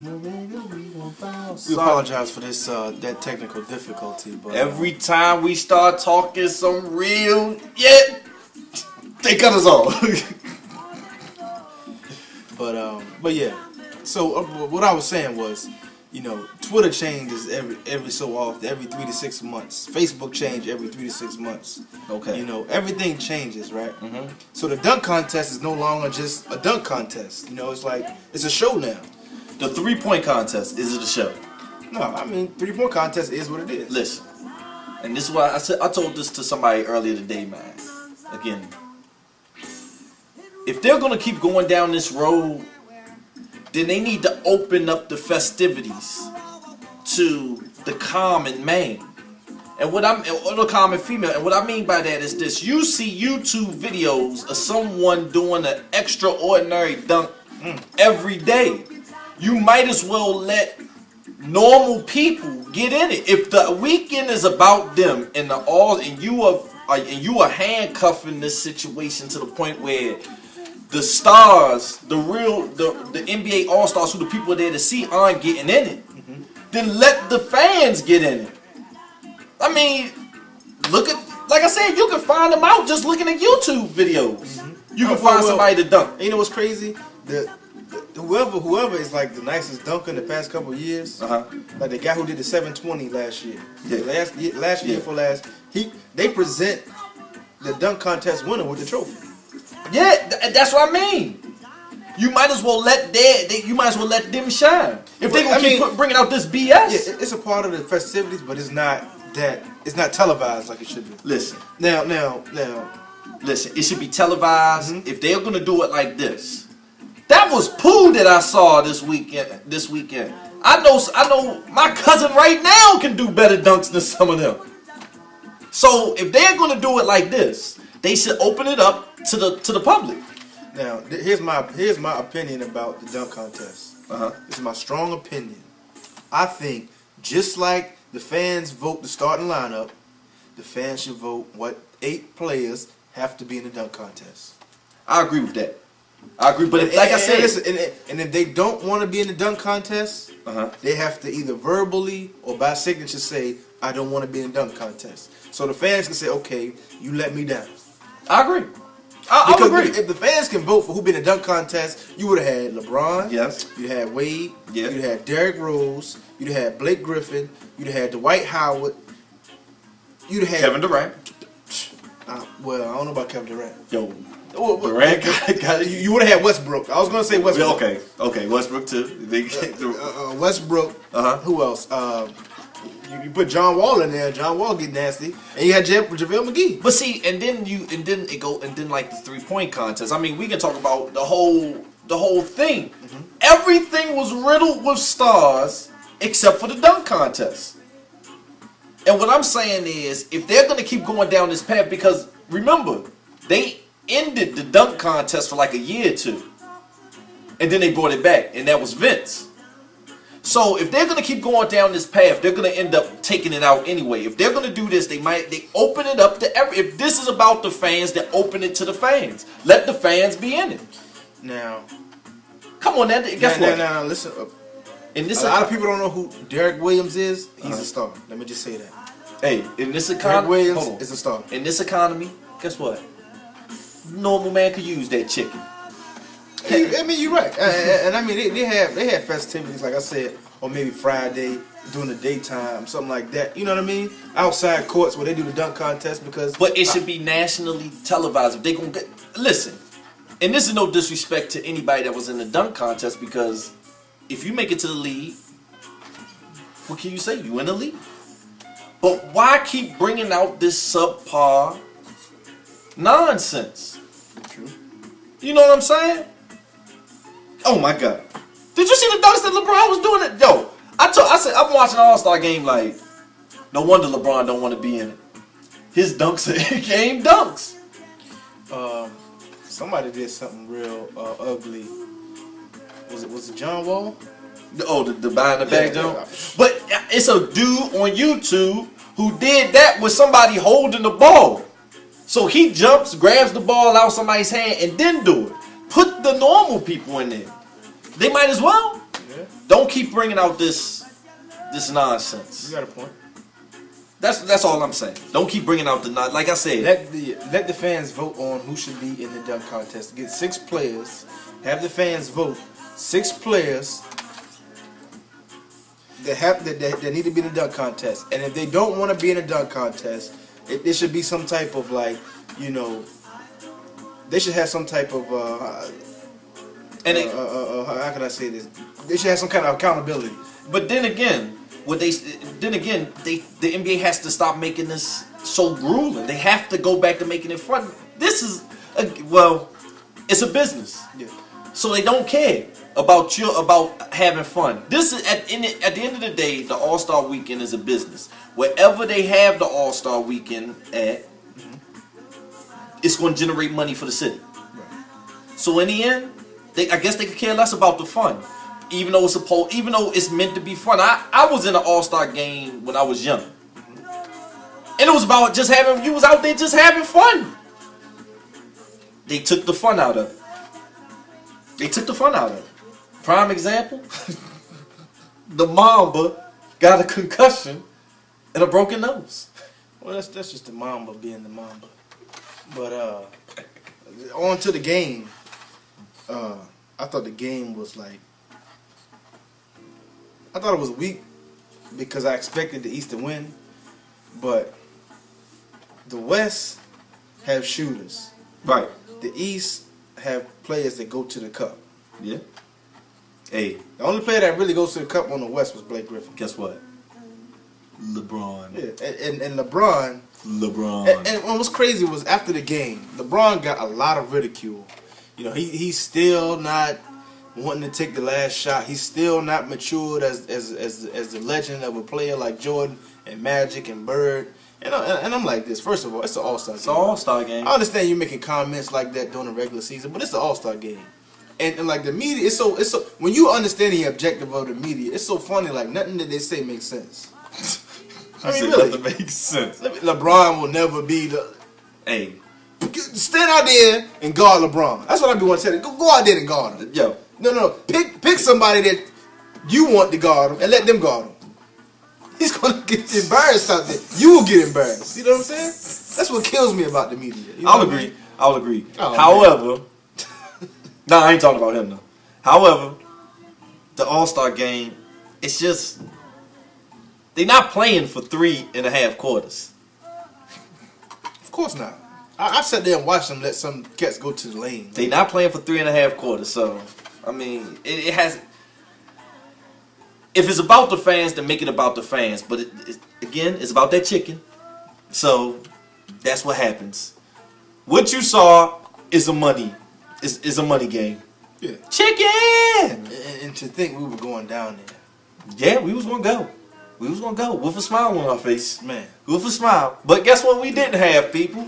We apologize for this that technical difficulty, but every time we start talking some real they cut us off. but yeah. So what I was saying was, Twitter changes every so often, every 3 to 6 months. Facebook change every 3 to 6 months. Okay. Everything changes, right? Mm-hmm. So the dunk contest is no longer just a dunk contest. It's like it's a show now. The 3-point contest, is it a show? No, I mean 3-point contest is what it is. Listen, and this is why I told this to somebody earlier today, man. Again, if they're gonna keep going down this road, then they need to open up the festivities to the common man, or the common female. And what I mean by that is this: you see YouTube videos of someone doing an extraordinary dunk every day. You might as well let normal people get in it. If the weekend is about them and you are handcuffing this situation to the point where the stars, the NBA All-Stars, who the people are there to see, aren't getting in it, then let the fans get in it. I mean, like I said, you can find them out just looking at YouTube videos. You can find somebody to dunk. And you know what's crazy? Whoever is like the nicest dunker in the past couple of years, like the guy who did the 720 last year, they present the dunk contest winner with the trophy. Yeah, that's what I mean. You might as well let them shine. If they gonna keep bringing out this BS, yeah, it's a part of the festivities, but it's not televised like it should be. Listen, now, listen. It should be televised. If they're gonna do it like this. That was poo that I saw this weekend. I know my cousin right now can do better dunks than some of them. So if they're gonna do it like this, they should open it up to the public. Now here's my opinion about the dunk contest. This is my strong opinion. I think just like the fans vote the starting lineup, the fans should vote what 8 players have to be in the dunk contest. I agree with that. I agree, but like I said, listen, and if they don't want to be in the dunk contest, they have to either verbally or by signature say, "I don't want to be in the dunk contest." So the fans can say, "Okay, you let me down." I agree. I agree. If the fans can vote for who be in the dunk contest, you would have had LeBron. Yes. You'd have Wade. Yeah. You'd have Derrick Rose. You'd have Blake Griffin. You'd have Dwight Howard. You'd have Kevin Durant. Well, I don't know about Kevin Durant. Yo. Durant got it. You would have had Westbrook. I was going to say Westbrook. Okay, Westbrook too. Westbrook. Who else? You put John Wall in there. John Wall get nasty, and you had JaVale McGee. But see, and then like the 3-point contest. I mean, we can talk about the whole thing. Everything was riddled with stars except for the dunk contest. And what I'm saying is, if they're gonna keep going down this path, because remember, they ended the dunk contest for like a year or two, and then they brought it back, and that was Vince. So if they're gonna keep going down this path, they're gonna end up taking it out anyway. If they're gonna do this, they open it up to if this is about the fans, then open it to the fans. Let the fans be in it. Now, come on, guess what? Now, listen. A lot of people don't know who Derek Williams is. He's a star. Let me just say that. Hey, in this economy, Derek Williams is a star. In this economy, guess what? Normal man could use that chicken. I mean, you're right, and I mean they have festivities, like I said, or maybe Friday during the daytime, something like that. You know what I mean? Outside courts where they do the dunk contest But it should be nationally televised. If they gonna listen, and this is no disrespect to anybody that was in the dunk contest, because if you make it to the league, what can you say? You in the league. But why keep bringing out this subpar nonsense? True. You know what I'm saying? Oh my God! Did you see the dunks that LeBron was doing? It, yo, I said I'm watching All-Star game. Like, no wonder LeBron don't want to be in it. His dunks game dunks. Somebody did something real ugly. Was it John Wall? Oh, the behind the back jump. But it's a dude on YouTube who did that with somebody holding the ball. So he jumps, grabs the ball out of somebody's hand, and then do it. Put the normal people in there. They might as well. Yeah. Yeah. Don't keep bringing out this nonsense. You got a point. That's all I'm saying. Don't keep bringing out the nonsense. Like I said, let the fans vote on who should be in the dunk contest. Get 6 players. Have the fans vote 6 players that need to be in the dunk contest. And if they don't want to be in a dunk contest, there should be some type of they should have some type of how can I say this? They should have some kind of accountability. But then again, the NBA has to stop making this so grueling. They have to go back to making it fun. This is it's a business. Yeah. So they don't care about having fun. This is at the end of the day, the All-Star Weekend is a business. Wherever they have the All-Star Weekend at, it's going to generate money for the city. Right. So in the end, I guess they could care less about the fun, even though it's meant to be fun. I was in an All-Star game when I was young, and it was about you was out there just having fun. They took the fun out of it. Prime example, the Mamba got a concussion and a broken nose. Well, that's just the Mamba being the Mamba. But on to the game. I thought the game was I thought it was weak because I expected the East to win, but the West have shooters. Right. The East have players that go to the cup. Yeah. Hey. The only player that really goes to the cup on the West was Blake Griffin. Guess what? LeBron. Yeah, and LeBron. And what's crazy was after the game, LeBron got a lot of ridicule. He's still not wanting to take the last shot. He's still not matured as the legend of a player like Jordan and Magic and Bird. And I'm like this. First of all, it's an All-Star game. It's an All-Star game. I understand you making comments like that during the regular season, but it's an All-Star game. And like the media, it's so when you understand the objective of the media, it's so funny. Like nothing that they say makes sense. I mean, really, nothing makes sense. LeBron will never be the. Hey, stand out there and guard LeBron. That's what I be want to tell you. Go out there and guard him. Yo, no. Pick somebody that you want to guard him and let them guard him. He's gonna get embarrassed out there. You will get embarrassed. You know what I'm saying? That's what kills me about the media. You know I'll agree. Oh, however, no, I ain't talking about him though. However, the All-Star game, it's just they're not playing for 3.5 quarters. Of course not. I sat there and watched them let some cats go to the lane. They're not playing for 3.5 quarters. So, I mean, it has. If it's about the fans, then make it about the fans. But again, it's about that chicken. So that's what happens. What you saw is a money game. Yeah. Chicken. And to think we were going down there. Yeah, we was gonna go. We was gonna go with a smile on our face, man. With a smile. But guess what? We didn't have, people.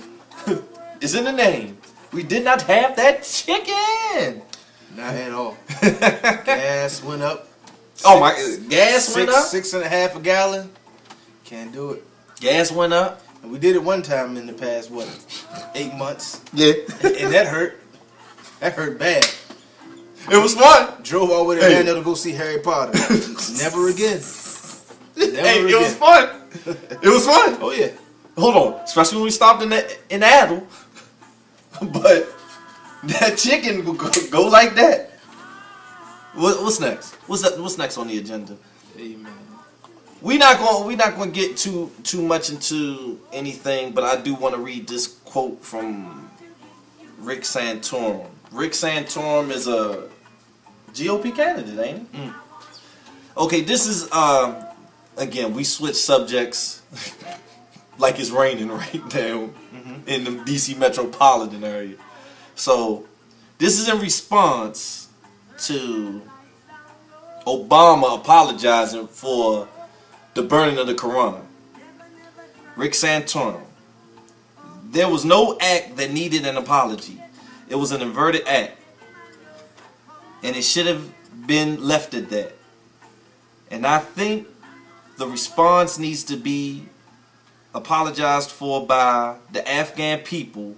It's in the name. We did not have that chicken. Not at all. Gas went up. Gas went up? $6.50 a gallon. Can't do it. Gas went up. And we did it one time in the past, 8 months. Yeah. And that hurt. That hurt bad. It was fun. Drove all the way to Orlando to go see Harry Potter. Never again. It was fun. It was fun. Oh yeah. Hold on. Especially when we stopped in Adel. But that chicken will go like that. What's next? What's next on the agenda? Amen. We're not going to get too much into anything, but I do want to read this quote from Rick Santorum. Rick Santorum is a GOP candidate, ain't he? Mm. Okay, this is again, we switch subjects like it's raining right now in the DC metropolitan area. So this is in response to Obama apologizing for the burning of the Quran. Rick Santorum. There was no act that needed an apology. It was an inverted act. And it should have been left at that. And I think the response needs to be apologized for by the Afghan people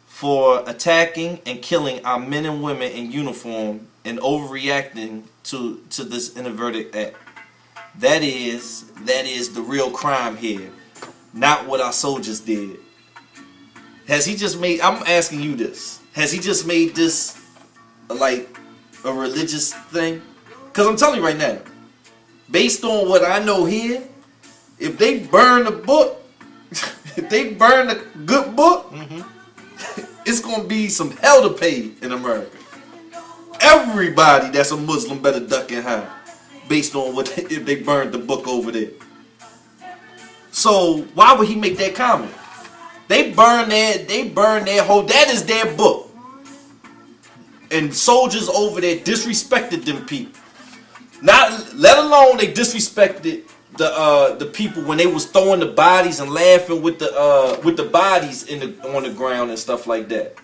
for attacking and killing our men and women in uniform and overreacting to this inverted act. That is the real crime here, not what our soldiers did. Has he just made? I'm asking you this. Has he just made this like a religious thing? Because I'm telling you right now, based on what I know here, if they burn the book, if they burn the good book, it's gonna be some hell to pay in America. Everybody that's a Muslim better duck and hide, based on what if they burned the book over there. So why would he make that comment? They burn their whole. That is their book, and soldiers over there disrespected them people. Not let alone they disrespected the people when they was throwing the bodies and laughing with the bodies on the ground and stuff like that.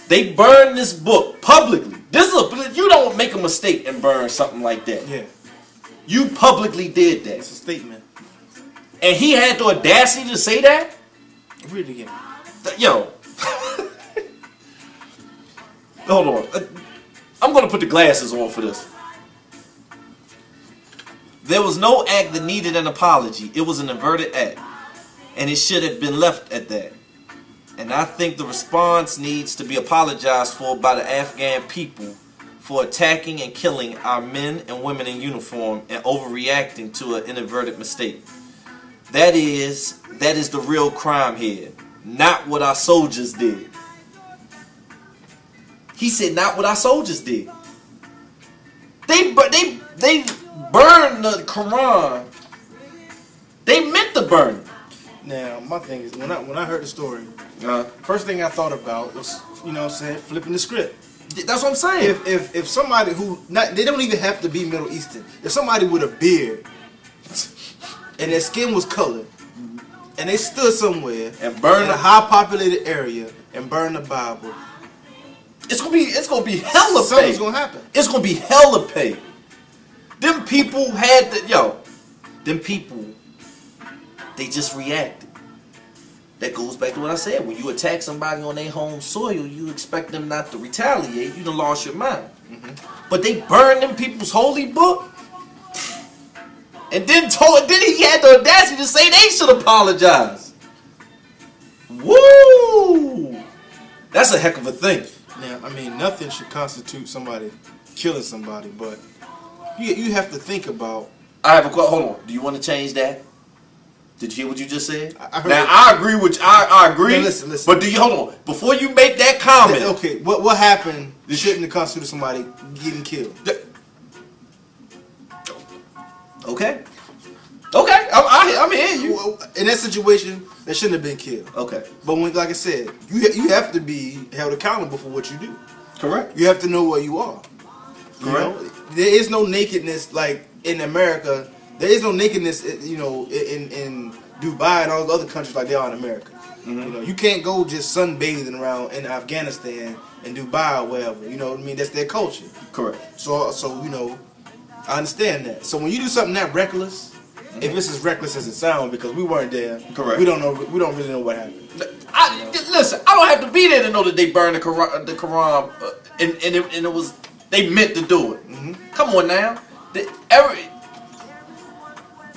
They burned this book publicly. You don't make a mistake and burn something like that. Yeah. You publicly did that. It's a statement. And he had the audacity to say that? Read it again. Yo. Hold on. I'm going to put the glasses on for this. There was no act that needed an apology. It was an inverted act. And it should have been left at that. And I think the response needs to be apologized for by the Afghan people for attacking and killing our men and women in uniform and overreacting to an inadvertent mistake. That is the real crime here, not what our soldiers did. He said not what our soldiers did. They burned the Quran. They meant to burn it. Now, my thing is, when I heard the story, first thing I thought about was, flipping the script. That's what I'm saying. If somebody they don't even have to be Middle Eastern. If somebody with a beard and their skin was colored, and they stood somewhere and burned in a high populated area and burned the Bible, it's gonna be hella pay. Something's gonna happen. It's gonna be hella pay. Them people them people, they just reacted. That goes back to what I said. When you attack somebody on their home soil, you expect them not to retaliate. You done lost your mind. But they burned them people's holy book. And then he had the audacity to say they should apologize. Woo! That's a heck of a thing. Now, nothing should constitute somebody killing somebody, but you have to think about. I have a question. Hold on. Do you want to change that? Did you hear what you just said? I agree with you. I agree. Now, listen. But hold on. Before you make that comment. Okay, what happened shouldn't have constituted somebody getting killed. Okay. I'm hearing you. In that situation, they shouldn't have been killed. Okay. But like I said, you have to be held accountable for what you do. Correct. You have to know where you are. Correct. There is no nakedness like in America. There is no nakedness, in Dubai and all those other countries like they are in America. You can't go just sunbathing around in Afghanistan and Dubai or wherever. You know what I mean? That's their culture. Correct. So I understand that. So when you do something that reckless, if it's as reckless as it sounds, because we weren't there, correct. We don't really know what happened. Listen, I don't have to be there to know that they burned the Quran, and it was they meant to do it. Come on now,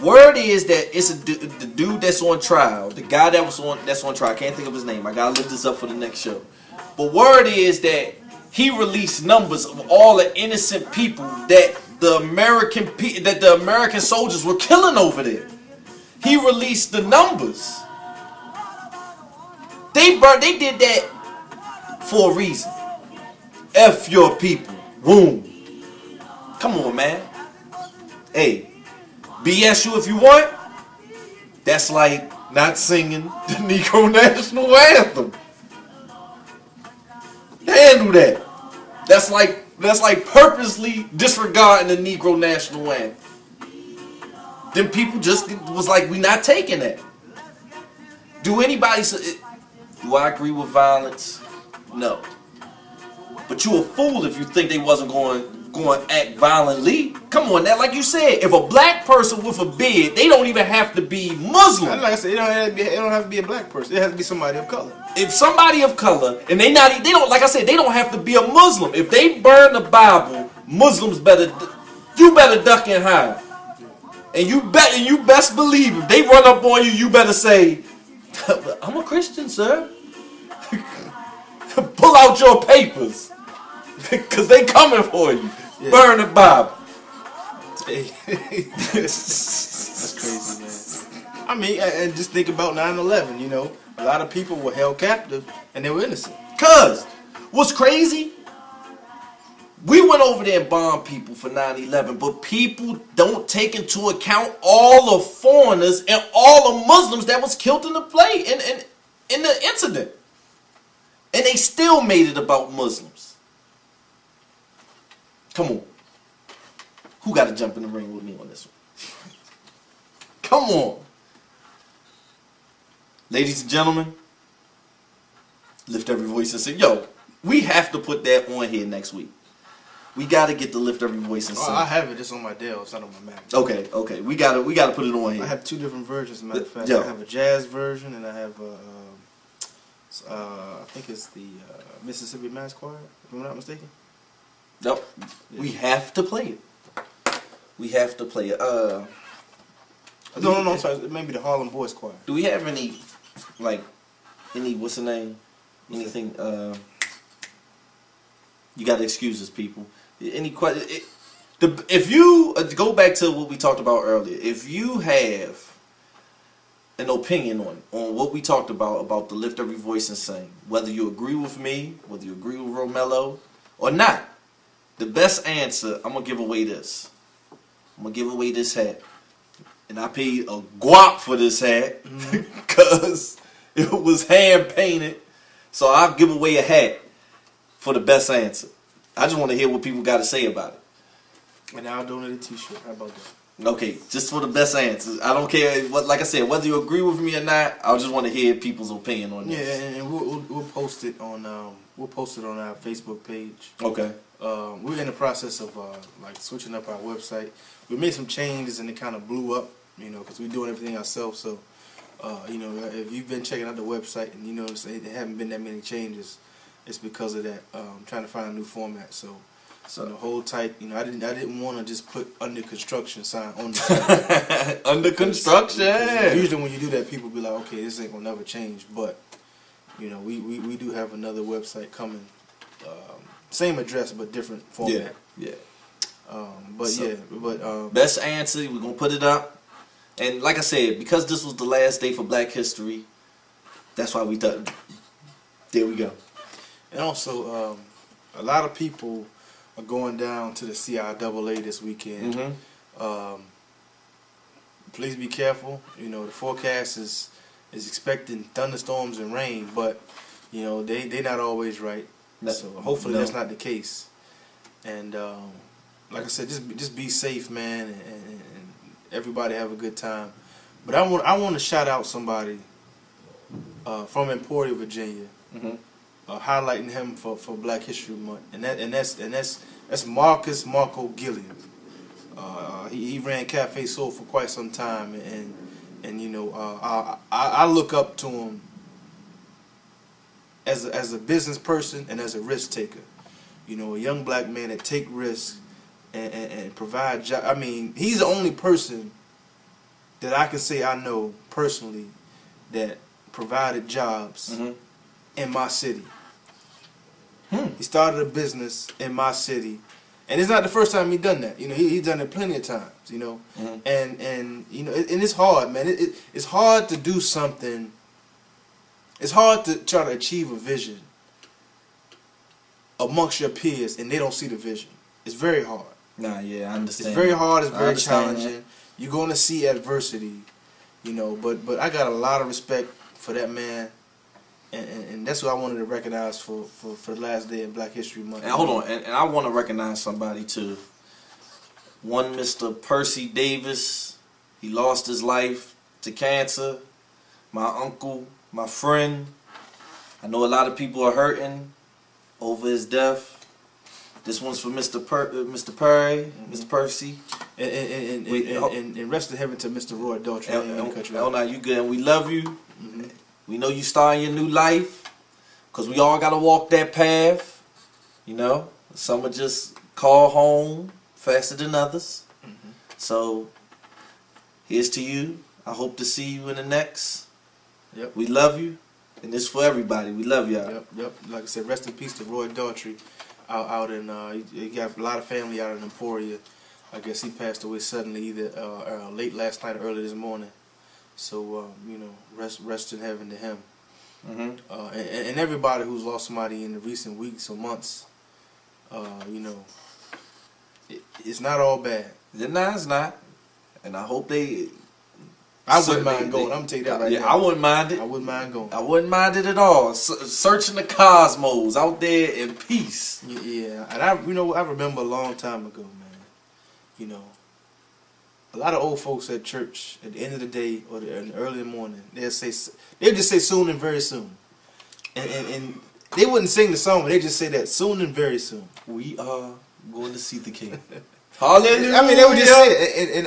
word is that it's the dude that's on trial, the guy that's on trial. I can't think of his name. I gotta look this up for the next show. But word is that he released numbers of all the innocent people that the American soldiers were killing over there. He released the numbers. They did that for a reason. F your people. Boom. Come on, man. Hey, BS you if you want. That's like not singing the Negro National Anthem. Handle that. That's like purposely disregarding the Negro National Anthem. Then people just was like, we not taking that. Do I agree with violence? No. But you a fool if you think they wasn't going to act violently. Come on now, like you said, if a black person with a beard, they don't even have to be Muslim. Like I said, it don't have to be a black person. It has to be somebody of color. If somebody of color, and they don't, like I said, they don't have to be a Muslim. If they burn the Bible, Muslims you better duck and hide. And you best believe if they run up on you, you better say, I'm a Christian, sir. Pull out your papers. Because they coming for you. Yeah. Burn the Bible. That's crazy, man. I mean, and just think about 9/11, you know. A lot of people were held captive and they were innocent. Cuz, what's crazy? We went over there and bombed people for 9/11, but people don't take into account all the foreigners and all the Muslims that was killed in the in the incident. And they still made it about Muslims. Come on. Who got to jump in the ring with me on this one? Come on. Ladies and gentlemen, lift every voice and say, yo, we have to put that on here next week. We got to get the lift every voice and sing. I have it. It's on my Dell. It's not on my Mac. Okay. We gotta put it on here. I have two different versions, as a matter of fact. I have a jazz version and I have I think it's the Mississippi Mass Choir, if I'm not mistaken. Nope. Yeah. We have to play it. We have to play it. No, sorry. Maybe the Harlem Boys Choir. Do we have any, what's the name? Anything, you got to excuse us, people. Any question? If you, go back to what we talked about earlier, if you have an opinion on what we talked about the lift every voice and sing, whether you agree with me, whether you agree with Romello or not, the best answer, I'm going to give away this. I'm going to give away this hat. And I paid a guap for this hat because it was hand painted. So I'll give away a hat for the best answer. I just want to hear what people got to say about it. And I'll donate a t-shirt. How about that? Okay, just for the best answers. I don't care, like I said, whether you agree with me or not. I just want to hear people's opinion on this. Yeah, and we'll post it on our Facebook page. Okay. We're in the process of switching up our website. We made some changes and it kind of blew up, you know, because we're doing everything ourselves. So, you know, if you've been checking out the website and you notice there haven't been that many changes, it's because of that. Trying to find a new format. So the whole type, you know, I didn't want to just put under construction sign on the site. Under construction. Usually when you do that, people be like, okay, this ain't gonna never change. But you know, we do have another website coming. Same address but different format. Yeah. Best answer, we're gonna put it up. And like I said, because this was the last day for Black History, that's why we thought. There we go. And also, a lot of people are going down to the CIAA this weekend. Mm-hmm. Please be careful. You know, the forecast is expecting thunderstorms and rain, but you know they're not always right. So hopefully that's not the case. And like I said, just be safe, man, and everybody have a good time. But I want to shout out somebody from Emporia, Virginia, highlighting him for Black History Month, and that's Marco Gilliam. He ran Cafe Soul for quite some time, and you know I look up to him as a business person and as a risk taker. You know, a young black man that take risks and provide jobs. I mean, he's the only person that I can say I know personally that provided jobs in my city. He started a business in my city, and it's not the first time he done that. You know, he's done it plenty of times. You know, and you know, and it's hard, man. It's hard to do something. It's hard to try to achieve a vision amongst your peers and they don't see the vision. It's very hard. Nah, yeah, I understand. It's very hard. It's very challenging. You're going to see adversity, you know. But I got a lot of respect for that man, and that's what I wanted to recognize for the last day of Black History Month. And hold on, and I want to recognize somebody too. One Mr. Percy Davis, he lost his life to cancer. My uncle, my friend. I know a lot of people are hurting over his death. This one's for Mr. Perry, Mr. Percy. And rest in heaven to Mr. Roy Daltrey. Oh, no, you good. And we love you. We know you starting your new life. Because we all got to walk that path. You know? Some are just call home faster than others. So, here's to you. I hope to see you in the next. Yep. We love you. And this for everybody. We love y'all. Yep. Like I said, rest in peace to Roy Daughtry out in, he got a lot of family out in Emporia. I guess he passed away suddenly either late last night or early this morning. So, rest in heaven to him. And everybody who's lost somebody in the recent weeks or months, it's not all bad. Nah, it's not. And I hope they... I wouldn't mind going. I'm going to tell you that right now. I wouldn't mind it. I wouldn't mind going. I wouldn't mind it at all. Searching the cosmos out there in peace. Yeah. And I remember a long time ago, man, a lot of old folks at church at the end of the day or in the early morning, they'll just say soon and very soon. And they wouldn't sing the song, but they just say that soon and very soon. We are going to see the King. Hallelujah. I mean, they would just say it, and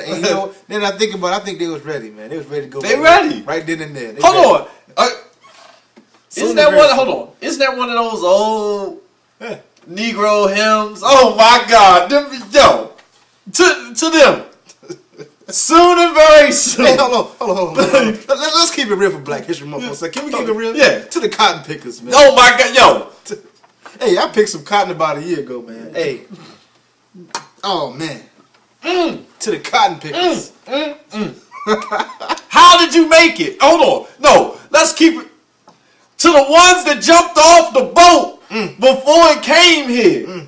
then I think they was ready, man. They was ready to go. They ready right then and there. Hold on. Isn't that one? Hold on. Isn't that one of those old Negro hymns? Oh my God! To them. Soon and very soon. Hey, hold on. Let's keep it real for Black History Month for a second. Can we keep it real? Yeah. To the cotton pickers, man. Oh my God, Hey, I picked some cotton about a year ago, man. Hey. Oh, man. To the cotton pickers. How did you make it? Hold on. No, let's keep it. To the ones that jumped off the boat before it came here.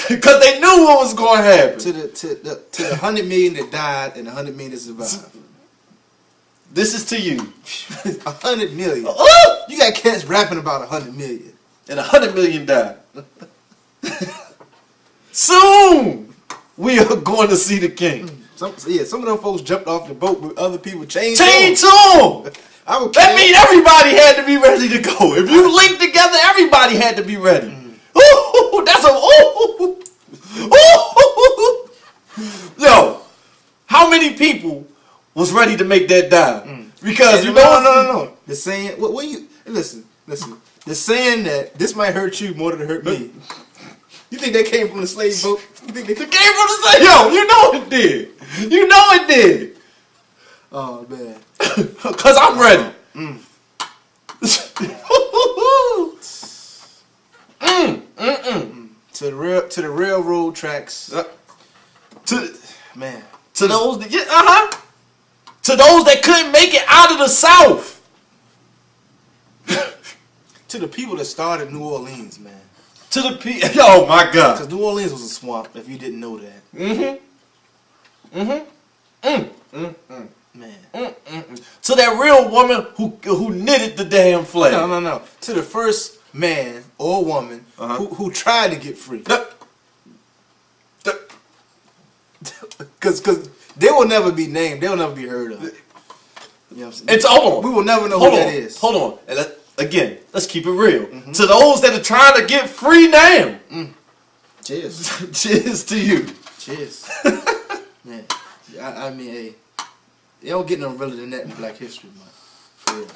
Because they knew what was going to happen. To the 100 million that died and the 100 million that survived. This is to you. 100 million. You got cats rapping about 100 million. And 100 million died. Soon we are going to see the King. Some of them folks jumped off the boat with other people chained to him. That means everybody had to be ready to go. If you linked together, everybody had to be ready. Ooh, that's Yo, how many people was ready to make that dive? Because no. The saying, listen. The saying that this might hurt you more than it hurt me. You think they came from the slave boat? You think they came from the slave? Yo, you know it did. You know it did. Oh man. Cause I'm ready. To the railroad tracks. To those that couldn't make it out of the South. To the people that started New Orleans, man. To the people. Oh my God. Because New Orleans was a swamp. If you didn't know that. Man. To that real woman who knitted the damn flag. No. To the first man or woman who tried to get free. Because they will never be named. They will never be heard of. You know what I'm saying? Hold on. We will never know who that is. Hold on. And again, let's keep it real. To those that are trying to get free now. Cheers. Cheers to you. Cheers. Man. I mean, hey. They don't get no realer than that in Black History Month. For real.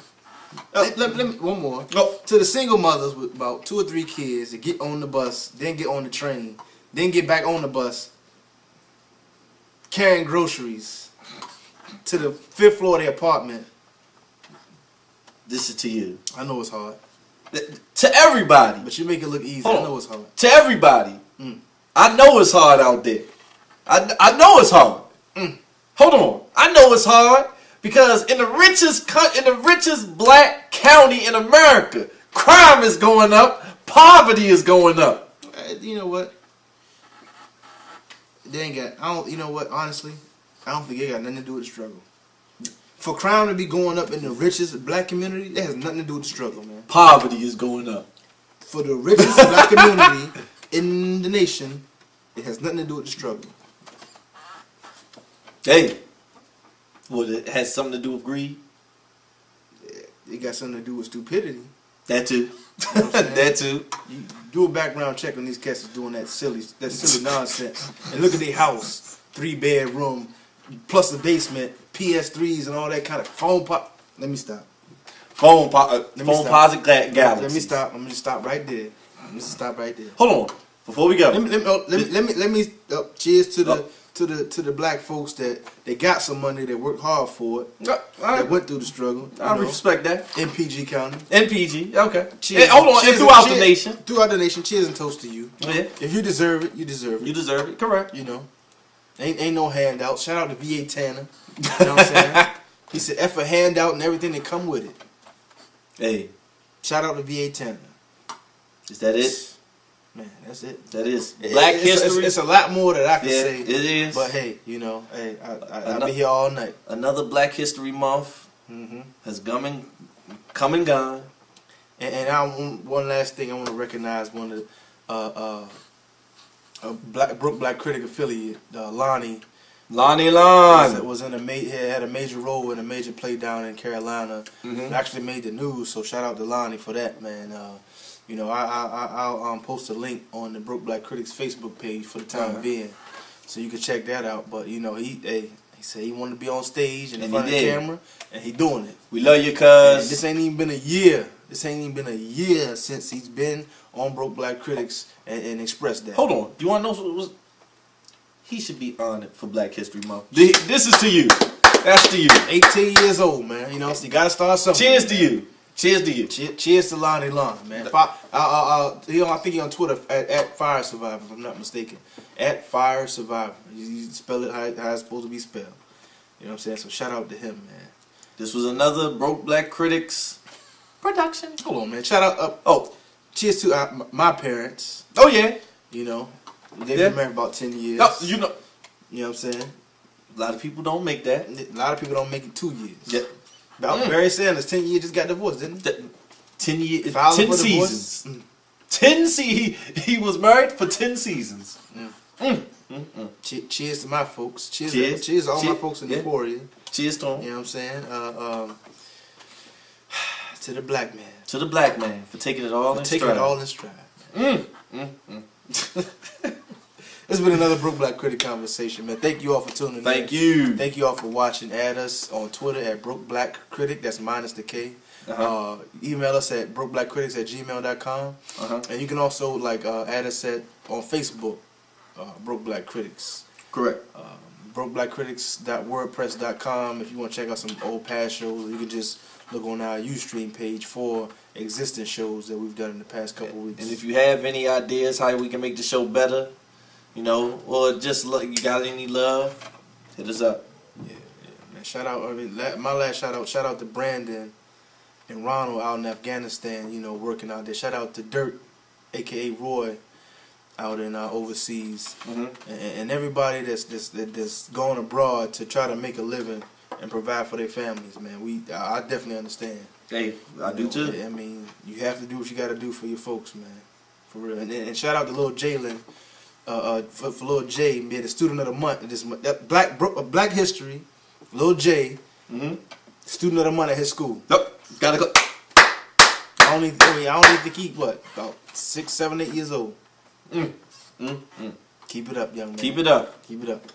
Let me one more. To the single mothers with about 2 or 3 kids that get on the bus, then get on the train, then get back on the bus, carrying groceries to the 5th floor of their apartment. This is to you. I know it's hard. To everybody. But you make it look easy. I know it's hard. To everybody. I know it's hard out there. I know it's hard. Hold on. I know it's hard because in the richest black county in America, crime is going up, poverty is going up. You know what? They ain't got. Honestly, I don't think it got nothing to do with the struggle. For crime to be going up in the richest black community, that has nothing to do with the struggle, man. Poverty is going up. For the richest black community in the nation, it has nothing to do with the struggle. Hey, well, it has something to do with greed. It got something to do with stupidity. That too. You know what I'm saying? That too. You do a background check on these cats doing that silly nonsense, and look at their house, 3-bedroom, plus the basement, PS3s and all that kind of phone pop. Let me stop. Phone posit galaxy. Let me stop. I'm gonna stop right there. Hold on. Before we go, let me cheers to the black folks that they got some money, that worked hard for it, that went through the struggle. I respect that. In PG County. In PG, okay. Cheers, hold on, and throughout the nation. Throughout the nation, cheers and toast to you. Yeah. If you deserve it, you deserve it. You deserve it, correct. You know, ain't no handout. Shout out to VA Tanner. You know what I'm saying? He said, F a handout and everything that come with it. Hey. Shout out to VA Tanner. Is that it? Man, that's it. That is Black History. It's a lot more that I can say. It is. But hey, you know, hey, I'll be here all night. Another Black History Month has come and gone. And one last thing, I want to recognize one of the Brook Black Critic affiliate, Lonnie. Was in had a major role in a major play down in Carolina. Actually made the news, so shout out to Lonnie for that, man. You know, I'll post a link on the Brook Black Critics Facebook page for the time being, so you can check that out. But you know, he said he wanted to be on stage and in front of the camera, and he doing it. We love you, cuz. This ain't even been a year. This ain't even been a year since he's been on Brook Black Critics and expressed that. Hold on, you want to know what was? He should be honored for Black History Month. This is to you. That's to you. 18 years old, man. You know, so you gotta start something. Cheers to you. Cheers to you. Cheers to Lonnie Lon, man. I think he's on Twitter at Fire Survivor, if I'm not mistaken. At Fire Survivor. You spell it how it's supposed to be spelled. You know what I'm saying? So shout out to him, man. This was another Broke Black Critics production. Hold on, man. Shout out. Cheers to my parents. Oh yeah. You know, they've been married about 10 years. Oh, you know what I'm saying? A lot of people don't make that. A lot of people don't make it 2 years. Yeah. Barry Sanders, 10 years, just got divorced, didn't he? 10 years, 10 seasons. 10 he was married for 10 seasons. Cheers to my folks. Cheers to all my folks in Emporia. Cheers to them. You know what I'm saying? To the black man. To the black man for taking it all in stride. Taking it all in stride. It's been another Brook Black Critic conversation, man. Thank you all for tuning in. Thank you. Thank you all for watching. Add us on Twitter at Brook Black Critic. That's minus the K. Email us at brookblackcritics@gmail.com. And you can also add us on Facebook, Brook Black Critics. Correct. brookblackcritics.wordpress.com. If you want to check out some old past shows, you can just look on our Ustream page for existing shows that we've done in the past couple weeks. And if you have any ideas how we can make the show better, you know, or just you got any love, hit us up. Yeah, man. Shout out. My last shout out to Brandon and Ronald out in Afghanistan. You know, working out there. Shout out to Dirt, aka Roy, out in overseas, and everybody that's going abroad to try to make a living and provide for their families. Man, I definitely understand. Hey, I do too. I mean, you have to do what you got to do for your folks, man, for real. And shout out to Lil Jalen. For Lil J, being the student of the month. This Black History, Lil J, student of the month at his school. Nope, gotta go. I don't need to keep about 6, 7, 8 years old. Keep it up, young man. Keep it up. Keep it up.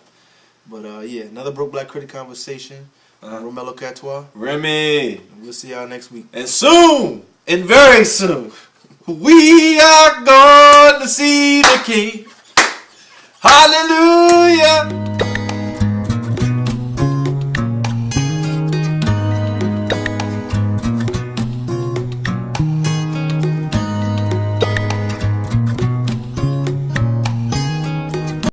But yeah, another Broke Black Critic conversation. Romello, Catoire, Remy. And we'll see y'all next week. And soon, and very soon, we are going to see the King. Hallelujah.